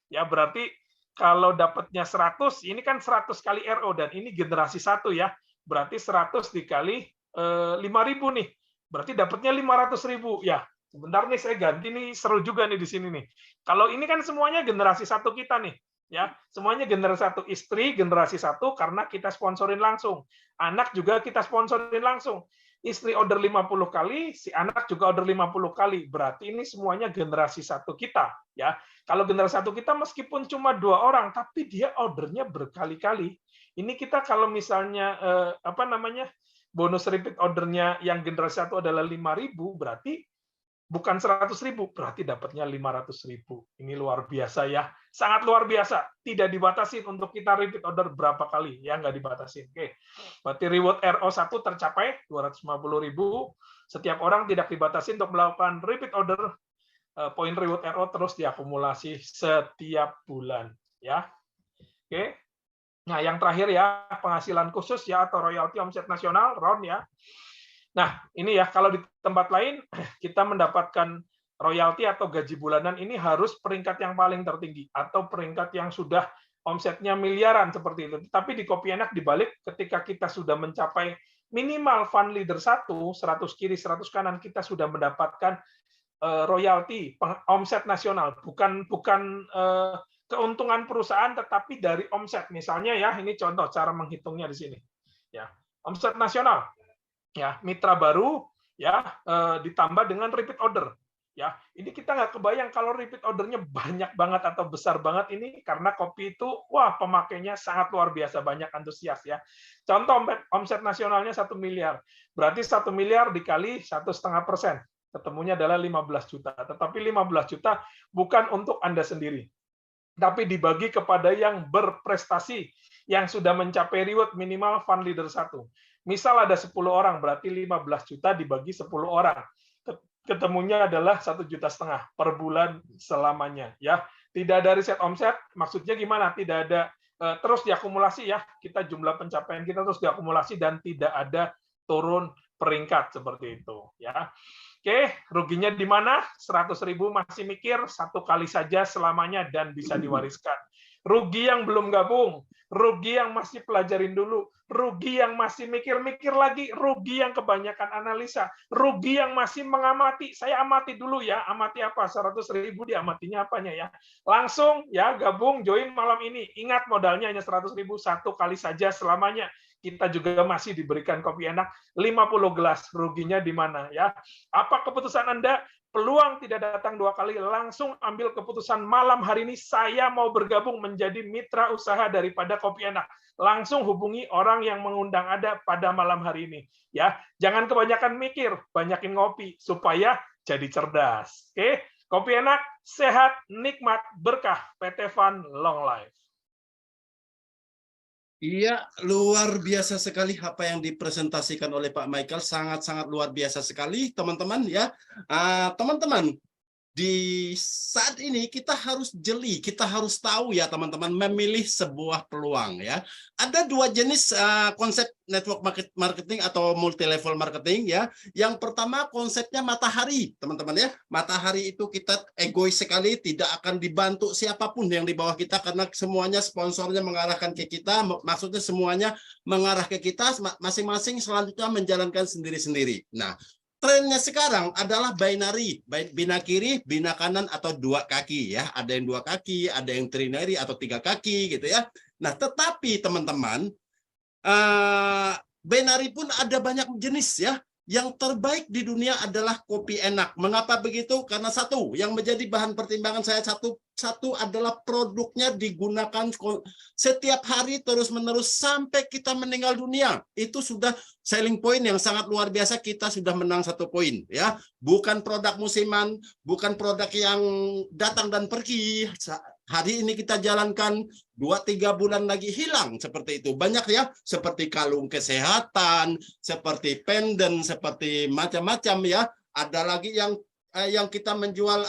S1: Ya berarti kalau dapatnya 100, ini kan 100 kali RO, dan ini generasi 1 ya. Berarti 100 dikali 5.000 nih. Berarti dapatnya 500.000 ya. Sebentar nih saya ganti nih, seru juga nih di sini nih. Kalau ini kan semuanya generasi 1 kita nih. Ya, semuanya generasi 1, istri generasi 1 karena kita sponsorin langsung. Anak juga kita sponsorin langsung. Istri order 50 kali, si anak juga order 50 kali. Berarti ini semuanya generasi 1 kita, ya. Kalau generasi 1 kita meskipun cuma 2 orang, tapi dia ordernya berkali-kali. Ini kita kalau misalnya bonus repeat ordernya yang generasi 1 adalah 5.000, berarti bukan 100.000, berarti dapatnya 500.000. Ini luar biasa ya, sangat luar biasa. Tidak dibatasin untuk kita repeat order berapa kali, ya nggak dibatasin. Oke, berarti reward RO1 tercapai 250.000. Setiap orang tidak dibatasin untuk melakukan repeat order. Poin reward RO terus diakumulasi setiap bulan, ya. Oke. Nah, yang terakhir ya, penghasilan khusus ya atau royalti omset nasional, RON ya. Nah, ini ya, kalau di tempat lain kita mendapatkan royalti atau gaji bulanan ini harus peringkat yang paling tertinggi atau peringkat yang sudah omsetnya miliaran seperti itu. Tapi di Kopi Enak dibalik, ketika kita sudah mencapai minimal fund leader 1, 100 kiri, 100 kanan, kita sudah mendapatkan royalti omset nasional, bukan keuntungan perusahaan, tetapi dari omset. Misalnya ya, ini contoh cara menghitungnya di sini. Ya, omset nasional. Ya, mitra baru ya ditambah dengan repeat order. Ya, ini kita nggak kebayang kalau repeat ordernya banyak banget atau besar banget ini, karena kopi itu wah pemakainya sangat luar biasa banyak, antusias ya. Contoh omset nasionalnya 1 miliar, berarti 1 miliar dikali 1,5%, ketemunya adalah 15 juta. Tetapi 15 juta bukan untuk Anda sendiri. tapi dibagi kepada yang berprestasi, yang sudah mencapai reward minimal fund leader 1. Misal ada 10 orang, berarti 15 juta dibagi 10 orang. Ketemunya adalah 1,5 juta per bulan selamanya. Ya, tidak ada riset omset, maksudnya gimana? Tidak ada terus diakumulasi ya, kita jumlah pencapaian kita terus diakumulasi dan tidak ada turun peringkat seperti itu. Ya. Oke, ruginya di mana? 100.000 masih mikir, 1 kali saja selamanya dan bisa diwariskan. Rugi yang belum gabung, rugi yang masih pelajarin dulu, rugi yang masih mikir-mikir lagi, rugi yang kebanyakan analisa, rugi yang masih mengamati. Saya amati dulu ya, amati apa? 100.000 diamatinya apanya ya? Langsung ya gabung, join malam ini. Ingat modalnya hanya 100.000, 1 kali saja selamanya. Kita juga masih diberikan kopi enak 50 gelas, ruginya di mana ya? Apa keputusan Anda? Peluang tidak datang 2 kali, langsung ambil keputusan malam hari ini saya mau bergabung menjadi mitra usaha daripada kopi enak. Langsung hubungi orang yang mengundang Anda pada malam hari ini ya. Jangan kebanyakan mikir, banyakin ngopi supaya jadi cerdas. Oke? Kopi enak, sehat, nikmat, berkah. PT Fun Long Life.
S2: Iya, luar biasa sekali apa yang dipresentasikan oleh Pak Michael, sangat-sangat luar biasa sekali, teman-teman ya. Teman-teman, di saat ini kita harus jeli, kita harus tahu ya teman-teman, memilih sebuah peluang ya. Ada 2 jenis konsep network marketing atau multi level marketing ya. Yang pertama konsepnya matahari, teman-teman ya. Matahari itu kita egois sekali, tidak akan dibantu siapapun yang di bawah kita karena semuanya sponsornya mengarahkan ke kita, maksudnya semuanya mengarah ke kita, masing-masing selanjutnya menjalankan sendiri-sendiri. Nah, trennya sekarang adalah binary, bina kiri, bina kanan atau 2 kaki ya. Ada yang 2 kaki, ada yang trinary atau 3 kaki gitu ya. Nah, tetapi teman-teman, binary pun ada banyak jenis ya. Yang terbaik di dunia adalah kopi enak. Mengapa begitu? Karena satu, yang menjadi bahan pertimbangan saya satu adalah produknya digunakan setiap hari terus-menerus sampai kita meninggal dunia. Itu sudah selling point yang sangat luar biasa, kita sudah menang 1 poin ya. Bukan produk musiman, bukan produk yang datang dan pergi. Hari ini kita jalankan 2-3 bulan lagi hilang seperti itu. Banyak ya, seperti kalung kesehatan, seperti pendant, seperti macam-macam ya. Ada lagi yang kita menjual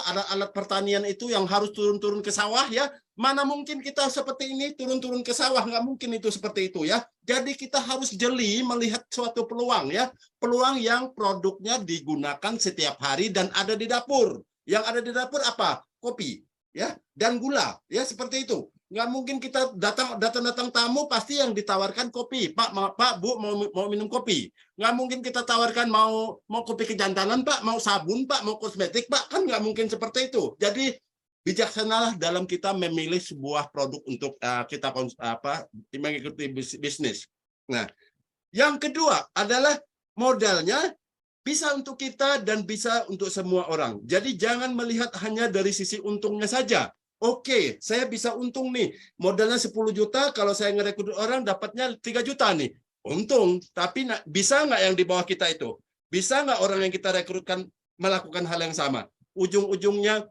S2: alat pertanian itu yang harus turun-turun ke sawah ya. Mana mungkin kita seperti ini turun-turun ke sawah, nggak mungkin itu seperti itu ya. Jadi kita harus jeli melihat suatu peluang ya. Peluang yang produknya digunakan setiap hari dan ada di dapur. Yang ada di dapur apa? Kopi ya dan gula ya, seperti itu. Nggak mungkin kita datang tamu pasti yang ditawarkan kopi. Pak, Bu mau minum kopi. Nggak mungkin kita tawarkan mau kopi kejantanan Pak, mau sabun Pak, mau kosmetik Pak, kan nggak mungkin seperti itu. Jadi bijaksanalah dalam kita memilih sebuah produk untuk kita mengikuti bisnis. Nah, yang kedua adalah modalnya bisa untuk kita dan bisa untuk semua orang. Jadi jangan melihat hanya dari sisi untungnya saja. Oke, saya bisa untung nih. Modalnya 10 juta, kalau saya ngerekrut orang dapatnya 3 juta nih. Untung, tapi bisa nggak yang di bawah kita itu? Bisa nggak orang yang kita rekrutkan melakukan hal yang sama? Ujung-ujungnya,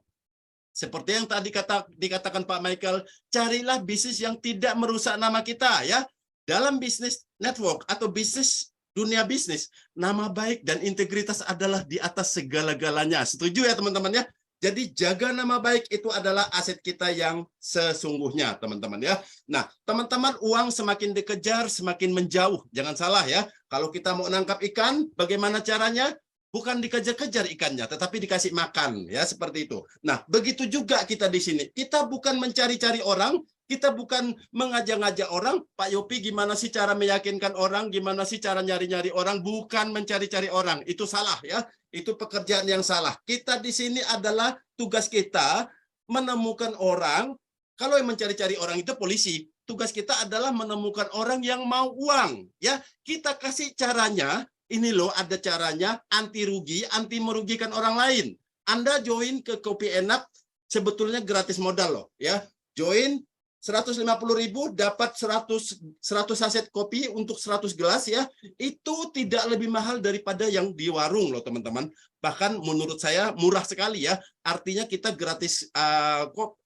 S2: seperti yang tadi dikatakan Pak Michael, carilah bisnis yang tidak merusak nama kita ya. Dalam bisnis network atau bisnis dunia bisnis, nama baik dan integritas adalah di atas segala-galanya. Setuju ya teman-teman ya? Jadi jaga nama baik itu adalah aset kita yang sesungguhnya, teman-teman ya. Nah, teman-teman, uang semakin dikejar, semakin menjauh. Jangan salah ya. Kalau kita mau nangkap ikan, bagaimana caranya? Bukan dikejar-kejar ikannya, tetapi dikasih makan ya, seperti itu. Nah, begitu juga kita di sini. Kita bukan mencari-cari orang, kita bukan mengajak-ngajak orang, Pak Yopi gimana sih cara meyakinkan orang, gimana sih cara nyari-nyari orang, bukan mencari-cari orang. Itu salah ya. Itu pekerjaan yang salah. Kita di sini adalah tugas kita menemukan orang. Kalau yang mencari-cari orang itu polisi. Tugas kita adalah menemukan orang yang mau uang. Ya, kita kasih caranya. Ini loh ada caranya, anti rugi, anti merugikan orang lain. Anda join ke Kopi Enak sebetulnya gratis modal loh. Ya, join 150.000 dapat 100 saset kopi untuk 100 gelas ya. Itu tidak lebih mahal daripada yang di warung loh teman-teman. Bahkan menurut saya murah sekali ya. Artinya kita gratis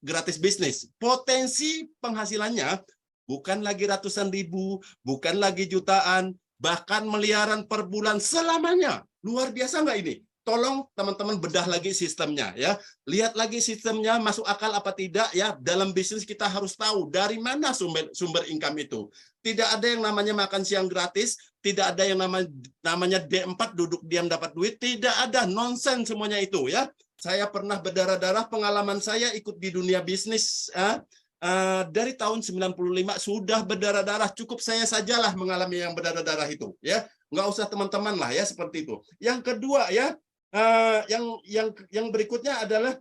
S2: gratis bisnis. Potensi penghasilannya bukan lagi ratusan ribu, bukan lagi jutaan, bahkan miliaran per bulan selamanya. Luar biasa nggak ini? Tolong teman-teman bedah lagi sistemnya ya. Lihat lagi sistemnya masuk akal apa tidak ya. Dalam bisnis kita harus tahu dari mana sumber income itu. Tidak ada yang namanya makan siang gratis, tidak ada yang namanya D4 duduk diam dapat duit, tidak ada, nonsen semuanya itu ya. Saya pernah berdarah-darah, pengalaman saya ikut di dunia bisnis dari tahun 95 sudah berdarah-darah, cukup saya sajalah mengalami yang berdarah-darah itu ya. Nggak usah teman-teman lah ya seperti itu. Yang kedua ya, yang berikutnya adalah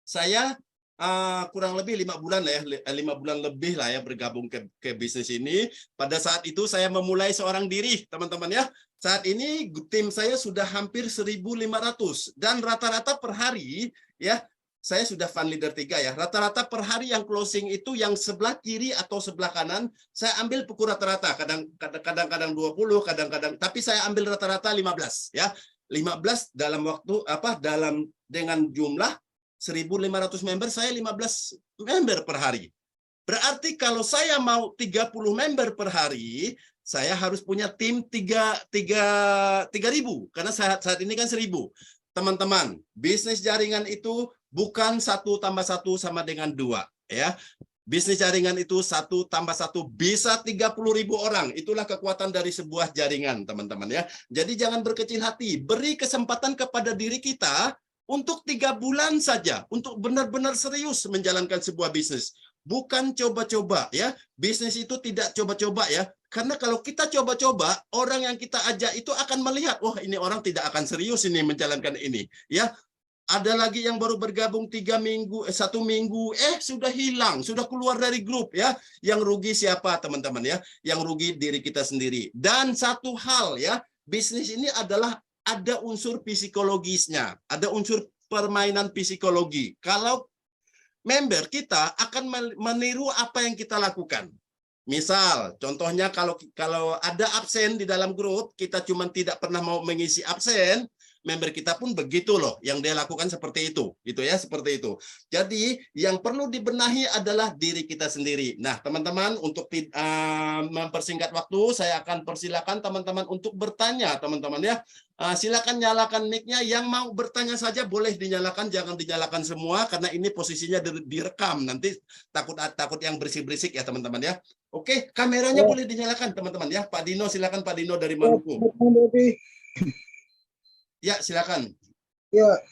S2: saya kurang lebih 5 bulan lah ya, 5 bulan lebih lah ya bergabung ke bisnis ini. Pada saat itu saya memulai seorang diri, teman-teman ya. Saat ini tim saya sudah hampir 1.500 dan rata-rata per hari ya, saya sudah fund leader 3 ya. Rata-rata per hari yang closing itu yang sebelah kiri atau sebelah kanan, saya ambil pukul rata-rata, kadang-kadang 20, kadang-kadang, tapi saya ambil rata-rata 15 ya. 15 dalam waktu dengan jumlah 1.500 member, saya 15 member per hari. Berarti kalau saya mau 30 member per hari, saya harus punya tim 3.000 karena saat ini kan 1.000. Teman-teman, bisnis jaringan itu bukan 1 tambah 1 sama dengan 2 ya. Bisnis jaringan itu 1 tambah 1 bisa 30.000 orang. Itulah kekuatan dari sebuah jaringan, teman-teman ya. Jadi jangan berkecil hati. Beri kesempatan kepada diri kita untuk 3 bulan saja, untuk benar-benar serius menjalankan sebuah bisnis. Bukan coba-coba ya. Bisnis itu tidak coba-coba ya. Karena kalau kita coba-coba, orang yang kita ajak itu akan melihat, wah ini orang tidak akan serius ini menjalankan ini. Ya. Ada lagi yang baru bergabung 1 minggu, sudah hilang, sudah keluar dari grup ya. Yang rugi siapa teman-teman ya? Yang rugi diri kita sendiri. Dan satu hal ya, bisnis ini adalah ada unsur psikologisnya, ada unsur permainan psikologi. Kalau member kita akan meniru apa yang kita lakukan. Misal, contohnya kalau ada absen di dalam grup, kita cuma tidak pernah mau mengisi absen, member kita pun begitu loh, yang dia lakukan seperti itu, gitu ya, seperti itu. Jadi yang perlu dibenahi adalah diri kita sendiri. Nah, teman-teman, untuk mempersingkat waktu, saya akan persilakan teman-teman untuk bertanya, teman-teman ya. Silakan nyalakan mic-nya, yang mau bertanya saja boleh dinyalakan, jangan dinyalakan semua karena ini posisinya direkam. Nanti takut yang berisik-berisik ya, teman-teman ya. Oke, kameranya boleh dinyalakan, teman-teman ya. Pak Dino, silakan Pak Dino dari Maluku. Ya, silakan.
S3: Ya,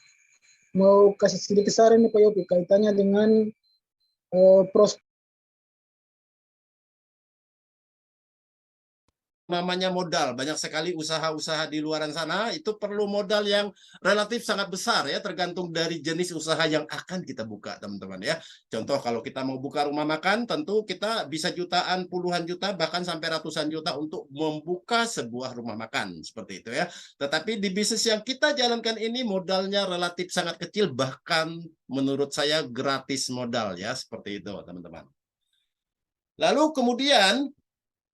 S3: mau kasih sedikit saran nih Pak Yopi kaitannya dengan prospek.
S2: Namanya modal, banyak sekali usaha-usaha di luaran sana itu perlu modal yang relatif sangat besar ya, tergantung dari jenis usaha yang akan kita buka, teman-teman ya. Contoh kalau kita mau buka rumah makan, tentu kita bisa jutaan, puluhan juta, bahkan sampai ratusan juta untuk membuka sebuah rumah makan seperti itu ya. Tetapi di bisnis yang kita jalankan ini modalnya relatif sangat kecil, bahkan menurut saya gratis modal ya, seperti itu teman-teman. Lalu kemudian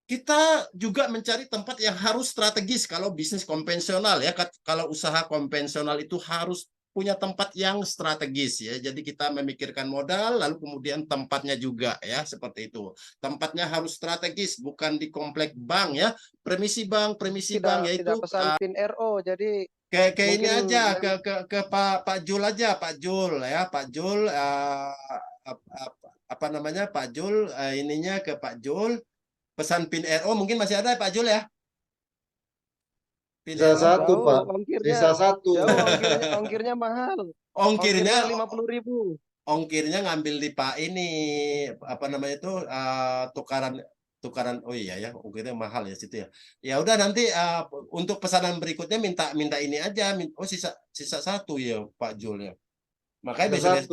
S2: kita juga mencari tempat yang harus strategis kalau bisnis konvensional ya. Kalau usaha konvensional itu harus punya tempat yang strategis ya. Jadi kita memikirkan modal lalu kemudian tempatnya juga ya, seperti itu. Tempatnya harus strategis, bukan di komplek bank ya. Premisi bank yaitu
S4: tidak pesan PIN RO. Jadi
S2: ke ini aja ke Pak Jul aja, Pak Jul ya, Pak Jul apa namanya, Pak Jul ininya ke Pak Jul. Pesan PIN RO mungkin masih ada Pak Jul ya?
S5: Sisa satu Pak. Sisa satu.
S4: Ongkirnya mahal.
S2: Ongkirnya
S4: 50.000.
S2: Ongkirnya ngambil di Pak ini apa namanya itu tukaran. Oh iya ya, ongkirnya mahal ya situ ya. Ya udah nanti untuk pesanan berikutnya minta ini aja. Oh sisa satu ya Pak Jul ya. Makanya biasanya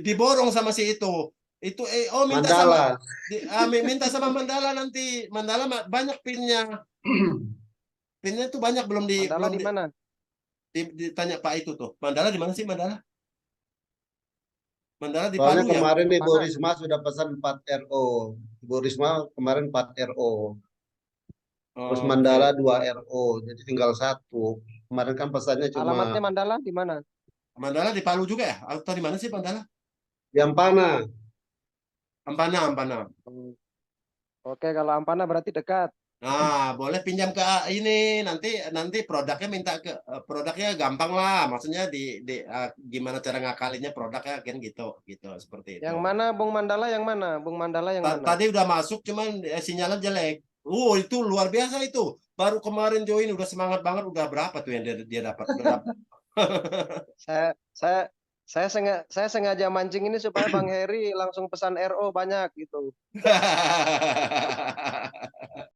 S2: diborong sama si itu. Itu minta sama Mandala nanti. Mandala banyak pinnya. Pinnya tuh banyak belum
S4: Mandala di mana?
S2: Ditanya Pak itu tuh. Mandala di mana sih Mandala? Mandala di
S5: Soalnya
S2: Palu ya.
S5: kemarin Ibu
S4: Mana?
S5: Risma sudah pesan 4 RO. Ibu Risma kemarin 4 RO. Terus
S2: Oke.
S5: Mandala 2 RO. Jadi tinggal 1. Kemarin kan pesannya
S4: Alamatnya
S5: cuma
S4: Mandala di mana?
S2: Mandala di Palu juga ya? Atau di mana sih Mandala?
S5: Yampana.
S2: Ampana, Ampana.
S4: Hmm. Oke, kalau Ampana berarti dekat.
S2: Nah, boleh pinjam ke ini nanti produknya minta ke produknya gampang lah. Maksudnya gimana cara ngakalinnya produknya kan gitu seperti itu.
S4: Yang mana Bung Mandala yang mana? Bung Mandala yang mana?
S2: Tadi udah masuk cuman sinyalnya jelek. Itu luar biasa itu. Baru kemarin join udah semangat banget, udah berapa tuh yang dia dapat?
S4: Saya saya saya sengaja mancing ini supaya Bang Heri langsung pesan RO banyak gitu.